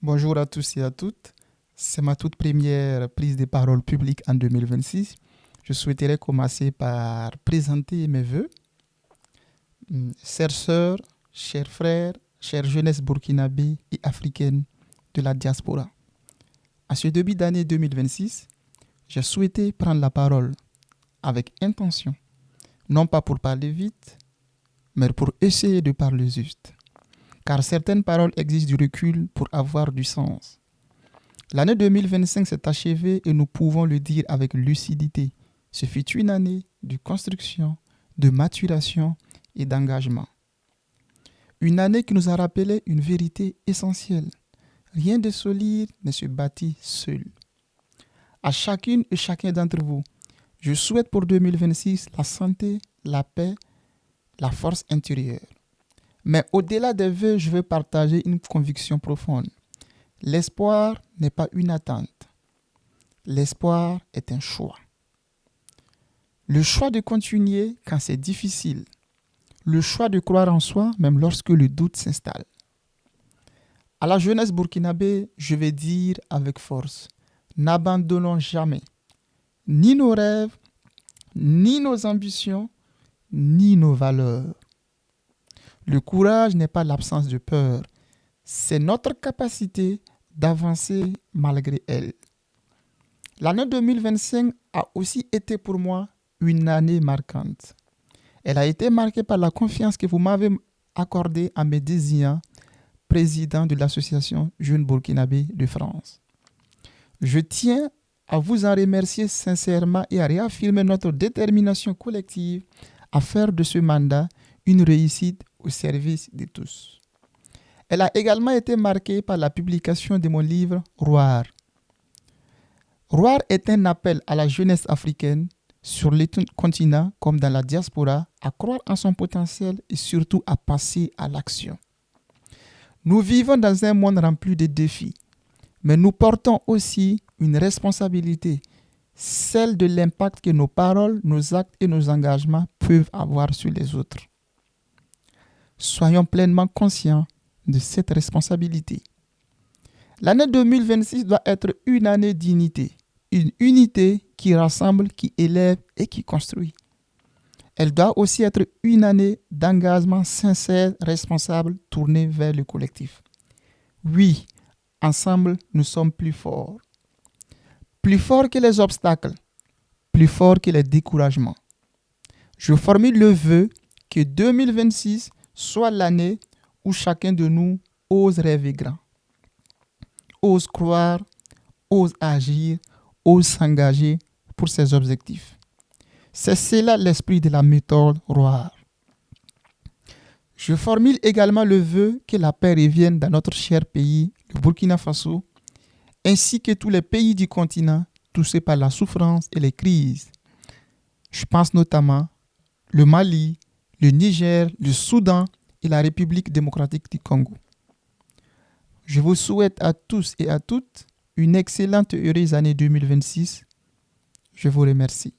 Bonjour à tous et à toutes. C'est ma toute première prise de parole publique en 2026. Je souhaiterais commencer par présenter mes vœux. Chères sœurs, chers frères, chère jeunesse burkinabé et africaine de la diaspora. À ce début d'année 2026, j'ai souhaité prendre la parole avec intention, non pas pour parler vite, mais pour essayer de parler juste. Car certaines paroles exigent du recul pour avoir du sens. L'année 2025 s'est achevée et nous pouvons le dire avec lucidité. Ce fut une année de construction, de maturation et d'engagement. Une année qui nous a rappelé une vérité essentielle. Rien de solide ne se bâtit seul. À chacune et chacun d'entre vous, je souhaite pour 2026 la santé, la paix, la force intérieure. Mais au-delà des vœux, je veux partager une conviction profonde. L'espoir n'est pas une attente. L'espoir est un choix. Le choix de continuer quand c'est difficile. Le choix de croire en soi même lorsque le doute s'installe. À la jeunesse burkinabé, je vais dire avec force, n'abandonnons jamais ni nos rêves, ni nos ambitions, ni nos valeurs. Le courage n'est pas l'absence de peur, c'est notre capacité d'avancer malgré elle. L'année 2025 a aussi été pour moi une année marquante. Elle a été marquée par la confiance que vous m'avez accordée en me désignant président de l'association Jeunes Burkinabés de France. Je tiens à vous en remercier sincèrement et à réaffirmer notre détermination collective à faire de ce mandat une réussite au service de tous. Elle a également été marquée par la publication de mon livre Roar. Roar est un appel à la jeunesse africaine sur le continent comme dans la diaspora à croire en son potentiel et surtout à passer à l'action. Nous vivons dans un monde rempli de défis, mais nous portons aussi une responsabilité, celle de l'impact que nos paroles, nos actes et nos engagements peuvent avoir sur les autres. Soyons pleinement conscients de cette responsabilité. L'année 2026 doit être une année d'unité, une unité qui rassemble, qui élève et qui construit. Elle doit aussi être une année d'engagement sincère, responsable, tournée vers le collectif. Oui, ensemble, nous sommes plus forts. Plus forts que les obstacles, plus forts que les découragements. Je formule le vœu que 2026 soit l'année où chacun de nous ose rêver grand, ose croire, ose agir, ose s'engager pour ses objectifs. C'est cela l'esprit de la méthode Roar. Je formule également le vœu que la paix revienne dans notre cher pays, le Burkina Faso, ainsi que tous les pays du continent touchés par la souffrance et les crises. Je pense notamment le Mali, le Niger, le Soudan et la République démocratique du Congo. Je vous souhaite à tous et à toutes une excellente et heureuse année 2026. Je vous remercie.